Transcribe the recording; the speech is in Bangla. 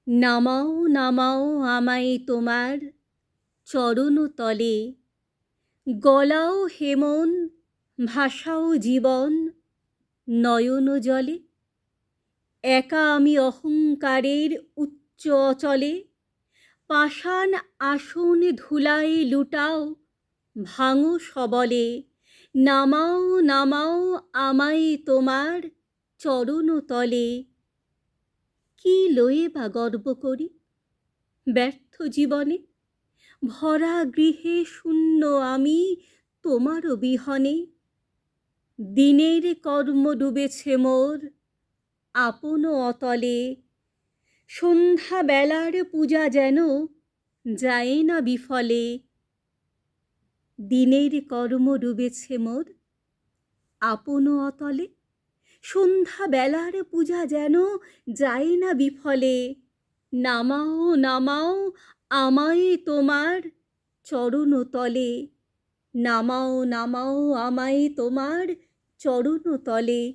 নামাও নামাও আমায় তোমার চরণ তলে, গলাও হেমন ভাসাও জীবন নয়ন জলে। একা আমি অহংকারের উচ্চ অচলে, পাষাণ আসন ধুলায় লুটাও ভাঙো সবলে। নামাও নামাও আমায় তোমার চরণ তলে। কি লয়ে বা গর্ব করি ব্যর্থ জীবনে, ভরা গৃহে শূন্য আমি তোমারও বিহনে। দিনের কর্ম ডুবেছে মোর আপন অতলে, সন্ধ্যা বেলার পূজা যেন যায় না বিফলে। দিনের কর্ম ডুবেছে মোর আপন অতলে, সন্ধ্যা বেলার পূজা যেন যায় না বিফলে। নামাও নামাও আমায় তোমার চরণ তলে, নামাও নামাও আমায় তোমার চরণ তলে।